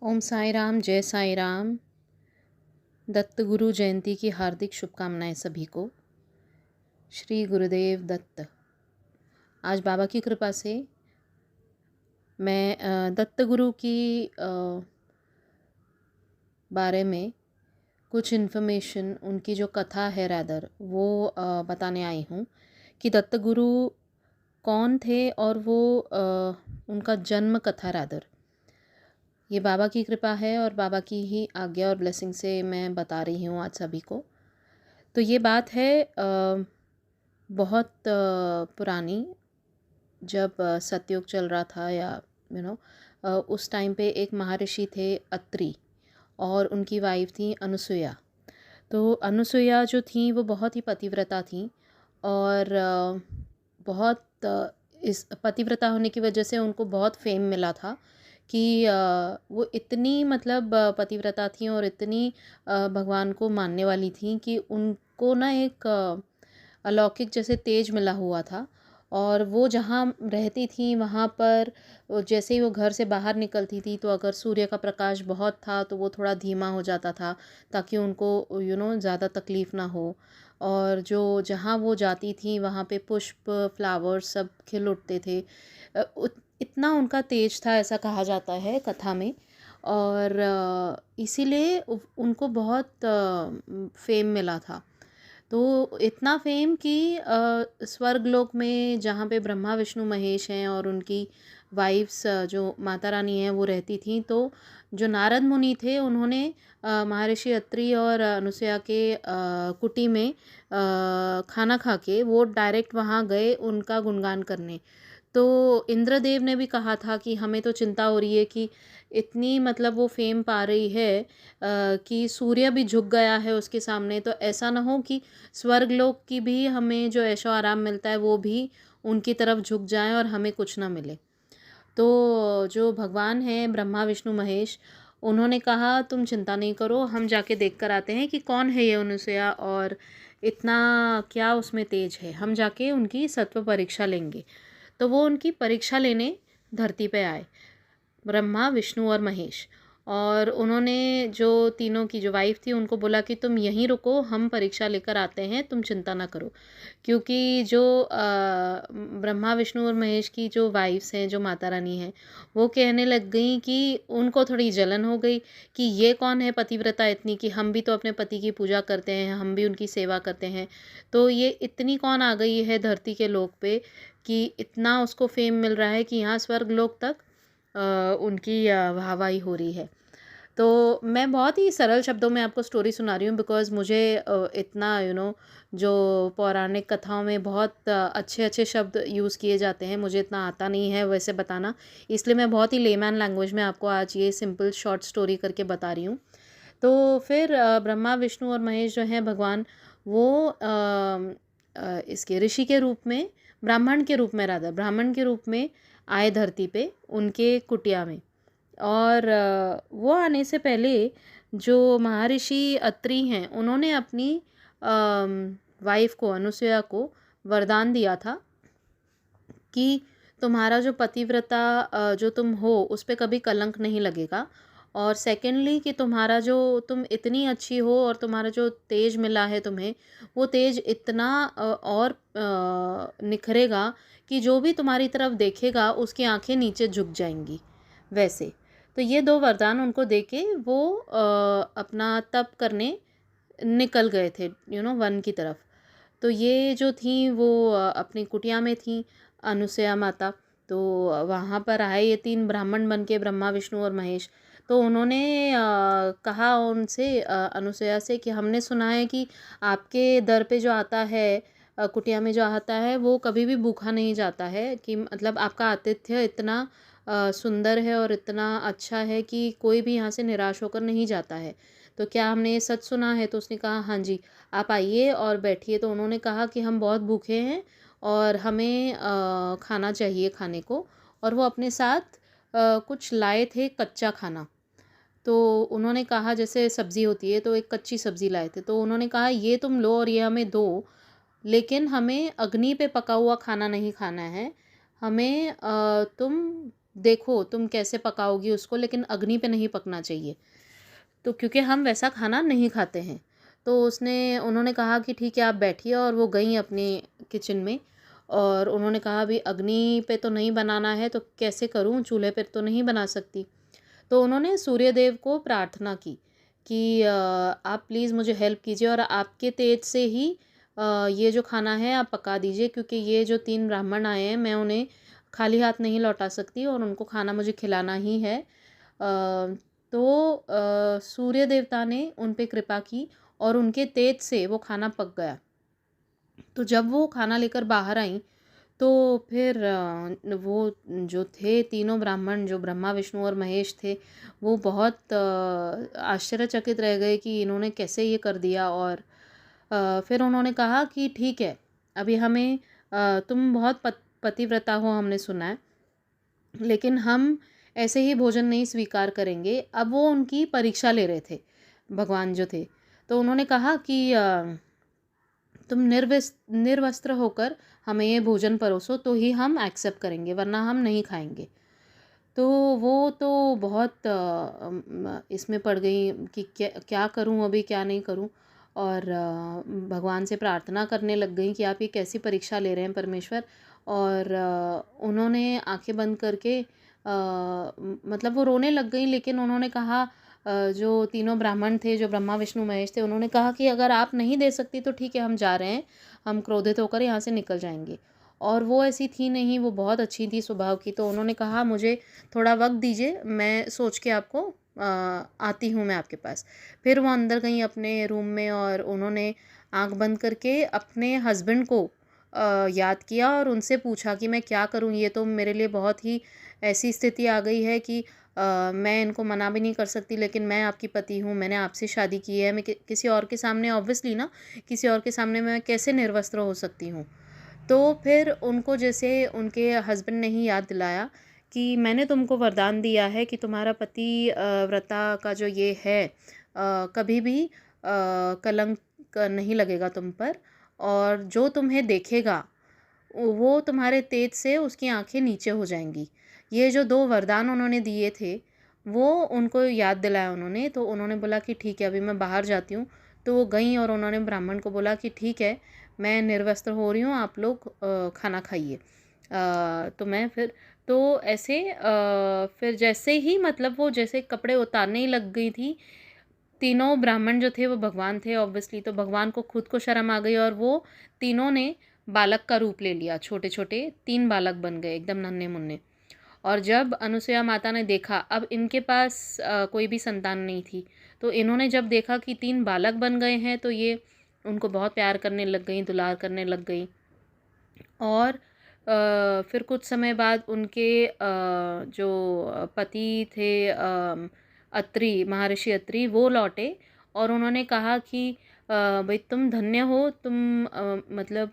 ओम साई राम, जय साई राम। दत्त गुरु जयंती की हार्दिक शुभकामनाएं सभी को। श्री गुरुदेव दत्त। आज बाबा की कृपा से मैं दत्त गुरु की बारे में कुछ इन्फॉर्मेशन, उनकी जो कथा है रैदर वो बताने आई हूँ कि दत्त गुरु कौन थे और वो उनका जन्म कथा रैदर। ये बाबा की कृपा है और बाबा की ही आज्ञा और ब्लेसिंग से मैं बता रही हूँ आज सभी को। तो ये बात है बहुत पुरानी, जब सतयुग चल रहा था, या यू नो उस टाइम पे एक महर्षि थे अत्रि और उनकी वाइफ थी अनुसुईया। तो अनुसुईया जो थी वो बहुत ही पतिव्रता थी और बहुत इस पतिव्रता होने की वजह से उनको बहुत फेम मिला था कि वो इतनी मतलब पतिव्रता थी और इतनी भगवान को मानने वाली थी कि उनको ना एक अलौकिक जैसे तेज मिला हुआ था। और वो जहाँ रहती थी वहाँ पर जैसे ही वो घर से बाहर निकलती थी तो अगर सूर्य का प्रकाश बहुत था तो वो थोड़ा धीमा हो जाता था ताकि उनको ज़्यादा तकलीफ़ ना हो। और जो जहाँ वो जाती थी वहाँ पे पुष्प, फ्लावर्स सब खिल उठते थे। इतना उनका तेज था, ऐसा कहा जाता है कथा में। और इसीलिए उनको बहुत फेम मिला था। तो इतना फेम कि स्वर्गलोक में जहाँ पे ब्रह्मा विष्णु महेश हैं और उनकी वाइफ्स जो माता रानी हैं वो रहती थी, तो जो नारद मुनि थे उन्होंने महर्षि अत्रि और अनुसुईया के कुटी में खाना खा के वो डायरेक्ट वहाँ गए उनका गुणगान करने। तो इंद्रदेव ने भी कहा था कि हमें तो चिंता हो रही है कि इतनी मतलब वो फेम पा रही है कि सूर्य भी झुक गया है उसके सामने, तो ऐसा ना हो कि स्वर्गलोक की भी हमें जो ऐशो आराम मिलता है वो भी उनकी तरफ झुक जाए और हमें कुछ ना मिले। तो जो भगवान हैं ब्रह्मा विष्णु महेश, उन्होंने कहा तुम चिंता नहीं करो, हम जाके देख कर आते हैं कि कौन है ये अनुसुईया और इतना क्या उसमें तेज है, हम जाके उनकी सत्व परीक्षा लेंगे। तो वो उनकी परीक्षा लेने धरती पे आए, ब्रह्मा विष्णु और महेश। और उन्होंने जो तीनों की जो वाइफ थी उनको बोला कि तुम यहीं रुको, हम परीक्षा लेकर आते हैं, तुम चिंता ना करो। क्योंकि जो ब्रह्मा विष्णु और महेश की जो वाइफ्स हैं, जो माता रानी हैं, वो कहने लग गई कि उनको थोड़ी जलन हो गई कि ये कौन है पतिव्रता इतनी, कि हम भी तो अपने पति की पूजा करते हैं, हम भी उनकी सेवा करते हैं, तो ये इतनी कौन आ गई है धरती के लोक पे कि इतना उसको फेम मिल रहा है कि यहाँ स्वर्ग लोक तक उनकी वाहवाही हो रही है। तो मैं बहुत ही सरल शब्दों में आपको स्टोरी सुना रही हूँ बिकॉज़ मुझे इतना जो पौराणिक कथाओं में बहुत अच्छे अच्छे शब्द यूज़ किए जाते हैं, मुझे इतना आता नहीं है वैसे बताना। इसलिए मैं बहुत ही लेमैन लैंग्वेज में आपको आज ये सिंपल शॉर्ट स्टोरी करके बता रही हूँ। तो फिर ब्रह्मा विष्णु और महेश जो हैं भगवान, वो इसके ऋषि के रूप में, ब्राह्मण के रूप में, राधा ब्राह्मण के रूप में आए धरती पे उनके कुटिया में। और वो आने से पहले जो महर्षि अत्रि हैं उन्होंने अपनी वाइफ को, अनुसुईया को वरदान दिया था कि तुम्हारा जो पतिव्रता जो तुम हो उस पे कभी कलंक नहीं लगेगा। और सेकेंडली कि तुम्हारा जो, तुम इतनी अच्छी हो और तुम्हारा जो तेज मिला है तुम्हें, वो तेज इतना और निखरेगा कि जो भी तुम्हारी तरफ देखेगा उसकी आंखें नीचे झुक जाएंगी वैसे। तो ये दो वरदान उनको देके वो अपना तप करने निकल गए थे वन की तरफ। तो ये जो थी वो अपनी कुटिया में थी अनुसुईया माता। तो वहाँ पर आए ये तीन ब्राह्मण बन के, ब्रह्मा विष्णु और महेश। तो उन्होंने कहा उनसे, अनुसुईया से, कि हमने सुना है कि आपके दर पे जो आता है, कुटिया में जो आता है, वो कभी भी भूखा नहीं जाता है, कि मतलब आपका आतिथ्य इतना सुंदर है और इतना अच्छा है कि कोई भी यहाँ से निराश होकर नहीं जाता है। तो क्या हमने ये सच सुना है? तो उसने कहा हाँ जी, आप आइए और बैठिए। तो उन्होंने कहा कि हम बहुत भूखे हैं और हमें खाना चाहिए खाने को। और वो अपने साथ कुछ लाए थे कच्चा खाना। तो उन्होंने कहा, जैसे सब्ज़ी होती है तो एक कच्ची सब्ज़ी लाए थे, तो उन्होंने कहा ये तुम लो और ये हमें दो, लेकिन हमें अग्नि पे पका हुआ खाना नहीं खाना है, हमें तुम देखो तुम कैसे पकाओगी उसको, लेकिन अग्नि पे नहीं पकना चाहिए। तो क्योंकि हम वैसा खाना नहीं खाते हैं। तो उन्होंने कहा कि ठीक है आप बैठिए, और वो गईं अपनी किचन में। और उन्होंने कहा अभी अग्नि पे तो नहीं बनाना है, तो कैसे करूँ, चूल्हे पे तो नहीं बना सकती। तो उन्होंने सूर्यदेव को प्रार्थना की कि आप प्लीज़ मुझे हेल्प कीजिए और आपके तेज से ही ये जो खाना है आप पका दीजिए, क्योंकि ये जो 3 ब्राह्मण आए हैं मैं उन्हें खाली हाथ नहीं लौटा सकती और उनको खाना मुझे खिलाना ही है। सूर्य देवता ने उन पे कृपा की और उनके तेज से वो खाना पक गया। तो जब वो खाना लेकर बाहर आईं, तो फिर वो जो थे तीनों ब्राह्मण, जो ब्रह्मा विष्णु और महेश थे, वो बहुत आश्चर्यचकित रह गए कि इन्होंने कैसे ये कर दिया। और फिर उन्होंने कहा कि ठीक है, अभी हमें तुम बहुत पतिव्रता हो हमने सुना है, लेकिन हम ऐसे ही भोजन नहीं स्वीकार करेंगे। अब वो उनकी परीक्षा ले रहे थे भगवान जो थे। तो उन्होंने कहा कि तुम निर्वस्त्र होकर हमें ये भोजन परोसो तो ही हम एक्सेप्ट करेंगे, वरना हम नहीं खाएंगे। तो वो तो बहुत इसमें पड़ गई कि क्या क्या करूं, अभी क्या नहीं करूं। और भगवान से प्रार्थना करने लग गई कि आप ये कैसी परीक्षा ले रहे हैं परमेश्वर। और उन्होंने आंखें बंद करके मतलब वो रोने लग गई, लेकिन उन्होंने कहा जो तीनों ब्राह्मण थे, जो ब्रह्मा विष्णु महेश थे, उन्होंने कहा कि अगर आप नहीं दे सकती तो ठीक है, हम जा रहे हैं, हम क्रोधित होकर यहाँ से निकल जाएंगे। और वो ऐसी थी नहीं, वो बहुत अच्छी थी स्वभाव की। तो उन्होंने कहा मुझे थोड़ा वक्त दीजिए, मैं सोच के आपको आती हूँ मैं आपके पास। फिर वो अंदर गई अपने रूम में और उन्होंने आंख बंद करके अपने हस्बैंड को याद किया और उनसे पूछा कि मैं क्या करूँ, ये तो मेरे लिए बहुत ही ऐसी स्थिति आ गई है कि मैं इनको मना भी नहीं कर सकती, लेकिन मैं आपकी पति हूँ, मैंने आपसे शादी की है, मैं किसी और के सामने ऑब्वियसली ना, किसी और के सामने मैं कैसे निर्वस्त्र हो सकती हूँ। तो फिर उनको जैसे उनके हस्बैंड ने ही याद दिलाया कि मैंने तुमको वरदान दिया है कि तुम्हारा पति व्रता का जो ये है कभी भी कलंक नहीं लगेगा तुम पर, और जो तुम्हें देखेगा वो तुम्हारे तेज से उसकी आंखें नीचे हो जाएंगी। ये जो 2 वरदान उन्होंने दिए थे, वो उनको याद दिलाया उन्होंने। तो उन्होंने बोला कि ठीक है, अभी मैं बाहर जाती हूँ। तो वो गईं और उन्होंने ब्राह्मण को बोला कि ठीक है, मैं निर्वस्त्र हो रही हूँ, आप लोग खाना खाइए। तो मैं फिर तो ऐसे फिर जैसे ही मतलब वो जैसे कपड़े उतारने ही लग गई थी, तीनों ब्राह्मण जो थे वो भगवान थे ऑब्वियसली, तो भगवान को खुद को शर्म आ गई और वो तीनों ने बालक का रूप ले लिया। छोटे छोटे 3 बालक बन गए, एकदम नन्हे मुन्ने। और जब अनुसुईया माता ने देखा, अब इनके पास कोई भी संतान नहीं थी, तो इन्होंने जब देखा कि 3 बालक बन गए हैं, तो ये उनको बहुत प्यार करने लग गई, दुलार करने लग गई। और फिर कुछ समय बाद उनके जो पति थे अत्रि, महर्षि अत्रि, वो लौटे और उन्होंने कहा कि भाई तुम धन्य हो, तुम मतलब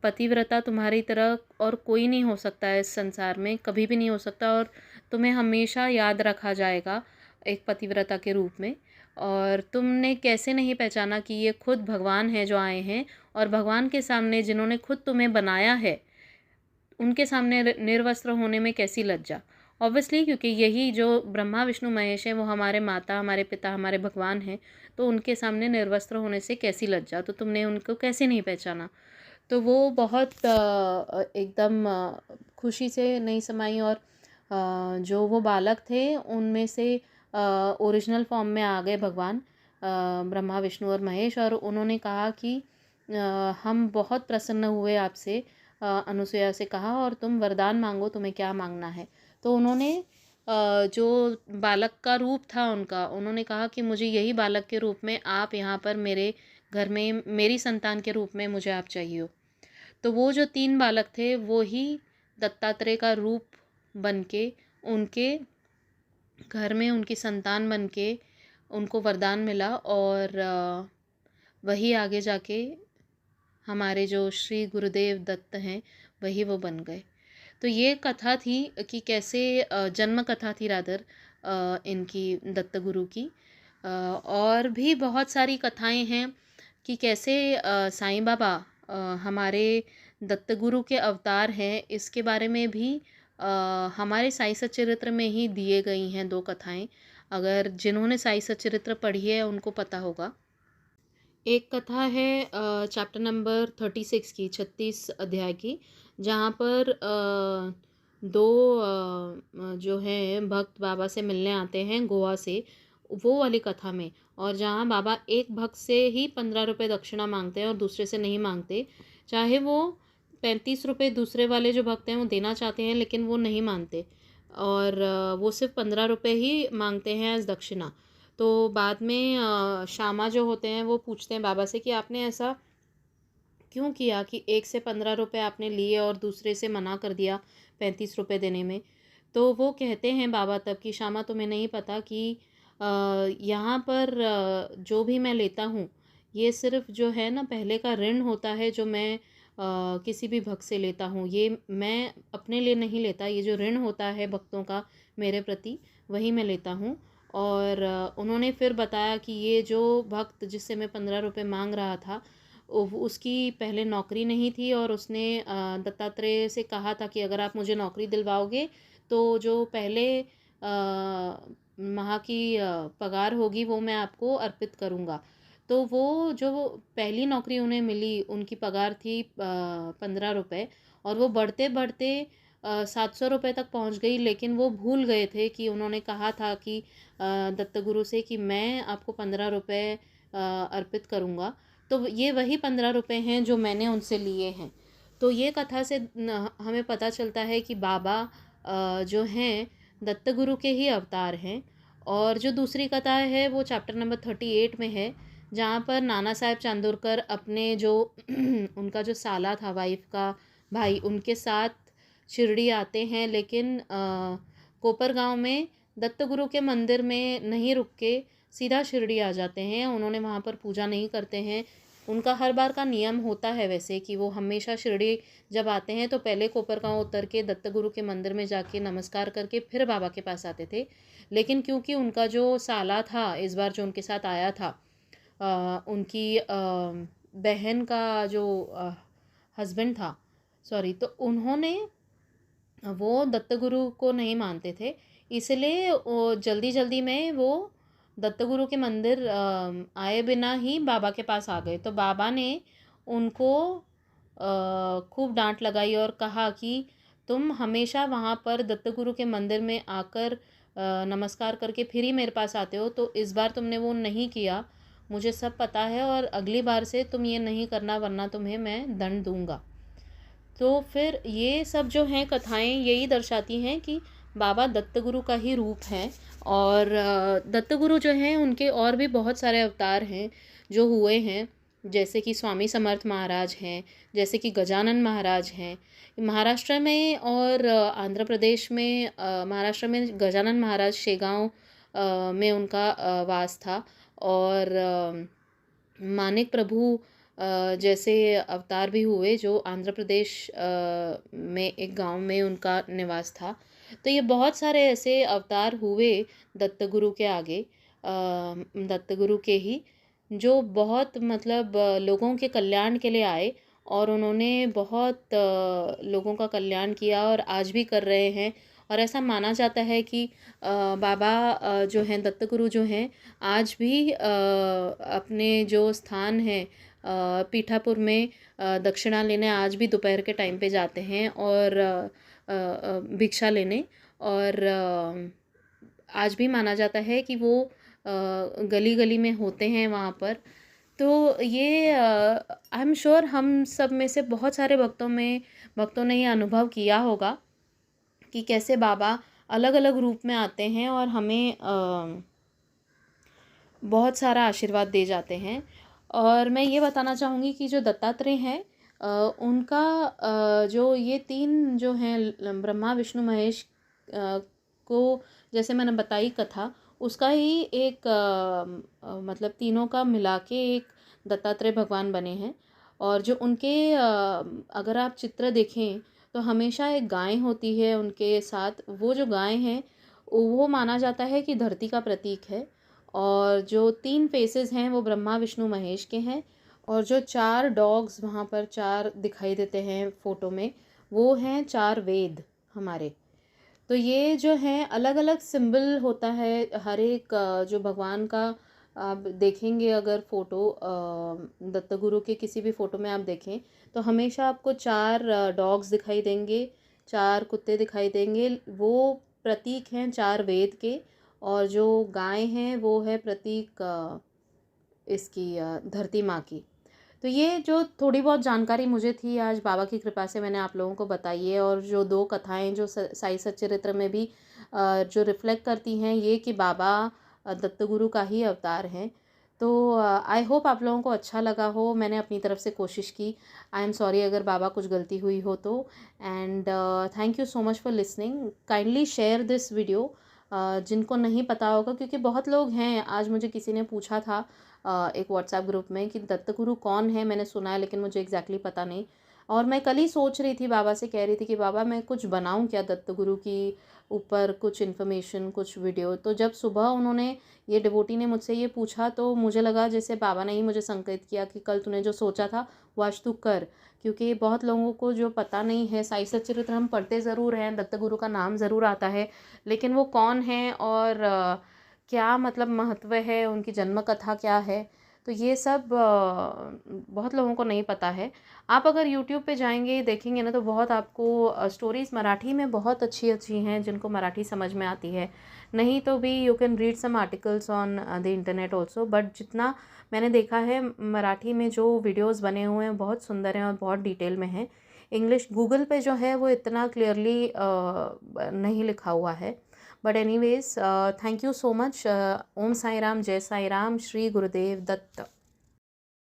पतिव्रता तुम्हारी तरह और कोई नहीं हो सकता है इस संसार में, कभी भी नहीं हो सकता, और तुम्हें हमेशा याद रखा जाएगा एक पतिव्रता के रूप में। और तुमने कैसे नहीं पहचाना कि ये खुद भगवान है जो आए हैं, और भगवान के सामने जिन्होंने खुद तुम्हें बनाया है, उनके सामने निर्वस्त्र होने में कैसी लज्जा। ऑब्वियसली क्योंकि यही जो ब्रह्मा विष्णु महेश हैं वो हमारे माता, हमारे पिता, हमारे भगवान हैं, तो उनके सामने निर्वस्त्र होने से कैसी लज्जा, तो तुमने उनको कैसे नहीं पहचाना। तो वो बहुत एकदम खुशी से नहीं समाई। और जो वो बालक थे उनमें से ओरिजिनल फॉर्म में आ गए भगवान ब्रह्मा विष्णु और महेश, और उन्होंने कहा कि हम बहुत प्रसन्न हुए आपसे, अनुसुईया से कहा, और तुम वरदान मांगो, तुम्हें क्या मांगना है। तो उन्होंने जो बालक का रूप था उनका, उन्होंने कहा कि मुझे यही बालक के रूप में आप यहाँ पर मेरे घर में मेरी संतान के रूप में मुझे आप चाहिए हो। तो वो जो 3 बालक थे वो ही दत्तात्रेय का रूप बन के उनके घर में उनकी संतान बन के उनको वरदान मिला, और वही आगे जाके हमारे जो श्री गुरुदेव दत्त हैं वही वो बन गए। तो ये कथा थी कि कैसे जन्म कथा थी रादर इनकी दत्त गुरु की। और भी बहुत सारी कथाएं हैं कि कैसे साईं बाबा हमारे दत्त गुरु के अवतार हैं, इसके बारे में भी हमारे साई सच्चरित्र में ही दिए गई हैं 2 कथाएँ। अगर जिन्होंने साई सच्चरित्र पढ़ी है उनको पता होगा। एक कथा है चैप्टर नंबर 36 की, 36 अध्याय की, जहाँ पर 2 जो हैं भक्त बाबा से मिलने आते हैं गोवा से, वो वाली कथा में। और जहाँ बाबा एक भक्त से ही 15 रुपये दक्षिणा माँगते हैं और दूसरे से नहीं माँगते। चाहे वो 35 रुपये दूसरे वाले जो भक्त हैं वो देना चाहते हैं, लेकिन वो नहीं मानते और वो सिर्फ़ 15 रुपये ही माँगते हैं एज़ दक्षिणा। तो बाद में श्यामा जो होते हैं वो पूछते हैं बाबा से कि आपने ऐसा क्यों किया कि एक से 15 रुपये आपने लिए और दूसरे से मना कर दिया 35 रुपये देने में। तो वो कहते हैं बाबा तब कि श्यामा, तुम्हें नहीं पता कि यहाँ पर जो भी मैं लेता हूँ ये सिर्फ़ जो है ना पहले का ऋण होता है जो मैं किसी भी भक्त से लेता हूँ। ये मैं अपने लिए नहीं लेता, ये जो ऋण होता है भक्तों का मेरे प्रति वही मैं लेता हूँ। और उन्होंने फिर बताया कि ये जो भक्त जिससे मैं 15 रुपये माँग रहा था, उसकी पहले नौकरी नहीं थी और उसने दत्तात्रेय से कहा था कि अगर आप मुझे नौकरी दिलवाओगे तो जो पहले माह की पगार होगी वो मैं आपको अर्पित करूँगा। तो वो जो पहली नौकरी उन्हें मिली उनकी पगार थी 15 रुपये और वो बढ़ते बढ़ते 700 रुपये तक पहुंच गई। लेकिन वो भूल गए थे कि उन्होंने कहा था कि दत्तगुरु से कि मैं आपको 15 रुपये अर्पित करूँगा। तो ये वही 15 रुपये हैं जो मैंने उनसे लिए हैं। तो ये कथा से हमें पता चलता है कि बाबा जो हैं दत्तगुरु के ही अवतार हैं। और जो दूसरी कथा है वो चैप्टर नंबर 38 में है, जहाँ पर नाना साहेब चांदोरकर अपने जो उनका जो साला था, वाइफ का भाई, उनके साथ शिरडी आते हैं। लेकिन कोपर गांव में दत्तगुरु के मंदिर में नहीं रुक के सीधा शिरडी आ जाते हैं। उन्होंने वहाँ पर पूजा नहीं करते हैं। उनका हर बार का नियम होता है वैसे कि वो हमेशा शिरडी जब आते हैं तो पहले कोपर गांव उतर के दत्तगुरु के मंदिर में जाके नमस्कार करके फिर बाबा के पास आते थे। लेकिन क्योंकि उनका जो साला था इस बार जो उनके साथ आया था, उनकी बहन का जो हस्बैंड था, सॉरी, तो उन्होंने वो दत्तगुरु को नहीं मानते थे। इसलिए जल्दी जल्दी में वो दत्तगुरु के मंदिर आए बिना ही बाबा के पास आ गए। तो बाबा ने उनको खूब डांट लगाई और कहा कि तुम हमेशा वहाँ पर दत्तगुरु के मंदिर में आकर नमस्कार करके फिर ही मेरे पास आते हो, तो इस बार तुमने वो नहीं किया, मुझे सब पता है और अगली बार से तुम ये नहीं करना वरना तुम्हें मैं दंड दूंगा। तो फिर ये सब जो हैं कथाएं यही दर्शाती हैं कि बाबा दत्तगुरु का ही रूप है। और दत्तगुरु जो हैं उनके और भी बहुत सारे अवतार हैं जो हुए हैं, जैसे कि स्वामी समर्थ महाराज हैं, जैसे कि गजानन महाराज हैं। महाराष्ट्र में और आंध्र प्रदेश में, महाराष्ट्र में गजानन महाराज शेगांव में उनका वास था। और मानिक प्रभु जैसे अवतार भी हुए जो आंध्र प्रदेश में एक गांव में उनका निवास था। तो ये बहुत सारे ऐसे अवतार हुए दत्तगुरु के आगे, दत्तगुरु के ही, जो बहुत मतलब लोगों के कल्याण के लिए आए और उन्होंने बहुत लोगों का कल्याण किया और आज भी कर रहे हैं। और ऐसा माना जाता है कि बाबा जो हैं दत्तगुरु जो हैं आज भी अपने जो स्थान है पीठापुर में दक्षिणा लेने आज भी दोपहर के टाइम पे जाते हैं और भिक्षा लेने। और आज भी माना जाता है कि वो गली गली में होते हैं वहाँ पर। तो ये आई एम श्योर हम सब में से बहुत सारे भक्तों ने ये अनुभव किया होगा कि कैसे बाबा अलग अलग रूप में आते हैं और हमें बहुत सारा आशीर्वाद दे जाते हैं। और मैं ये बताना चाहूँगी कि जो दत्तात्रेय हैं उनका जो ये 3 जो हैं ब्रह्मा विष्णु महेश को जैसे मैंने बताई कथा, उसका ही एक मतलब तीनों का मिला के एक दत्तात्रेय भगवान बने हैं। और जो उनके अगर आप चित्र देखें तो हमेशा एक गाय होती है उनके साथ। वो जो गाय हैं वो माना जाता है कि धरती का प्रतीक है। और जो 3 फेसेस हैं वो ब्रह्मा विष्णु महेश के हैं। और जो 4 डॉग्स वहाँ पर 4 दिखाई देते हैं फ़ोटो में, वो हैं 4 वेद हमारे। तो ये जो है अलग-अलग सिंबल होता है हर एक जो भगवान का आप देखेंगे अगर फ़ोटो दत्त गुरु के किसी भी फ़ोटो में आप देखें तो हमेशा आपको 4 डॉग्स दिखाई देंगे, 4 कुत्ते दिखाई देंगे। वो प्रतीक हैं 4 वेद के और जो गाय हैं वो है प्रतीक इसकी धरती माँ की। तो ये जो थोड़ी बहुत जानकारी मुझे थी आज बाबा की कृपा से मैंने आप लोगों को बताई है और जो 2 कथाएँ जो साई सच्चरित्र में भी जो रिफ्लेक्ट करती हैं ये कि बाबा दत्तगुरु का ही अवतार हैं। तो आई होप आप लोगों को अच्छा लगा हो। मैंने अपनी तरफ से कोशिश की। आई एम सॉरी अगर बाबा कुछ गलती हुई हो तो। And thank you so much for listening. Kindly share this video जिनको नहीं पता होगा, क्योंकि बहुत लोग हैं। आज मुझे किसी ने पूछा था एक व्हाट्सएप ग्रुप में कि दत्तगुरु कौन है, मैंने सुना है लेकिन मुझे एग्जैक्टली पता नहीं। और मैं कल ही सोच रही थी, बाबा से कह रही थी कि बाबा मैं कुछ बनाऊं क्या दत्तगुरु की ऊपर कुछ इन्फॉर्मेशन, कुछ वीडियो। तो जब सुबह उन्होंने ये डिवोटी ने मुझसे ये पूछा तो मुझे लगा जैसे बाबा ने ही मुझे संकेत किया कि कल तूने जो सोचा था वो आज तू कर। क्योंकि बहुत लोगों को जो पता नहीं है, साई सच्चरित्र हम पढ़ते ज़रूर हैं, दत्तगुरु का नाम ज़रूर आता है, लेकिन वो कौन है और क्या मतलब महत्व है, उनकी जन्म कथा क्या है, तो ये सब बहुत लोगों को नहीं पता है। आप अगर यूट्यूब पे जाएंगे देखेंगे ना तो बहुत आपको स्टोरीज़ मराठी में बहुत अच्छी अच्छी हैं जिनको मराठी समझ में आती है। नहीं तो भी you can read some articles on the internet also, but जितना मैंने देखा है मराठी में जो वीडियोज़ बने हुए हैं बहुत सुंदर हैं और बहुत डिटेल में हैं। इंग्लिश गूगल पे जो है वो इतना क्लियरली नहीं लिखा हुआ है। But anyways thank you so much. Om Sai Ram, जय साई राम, श्री गुरुदेव दत्त।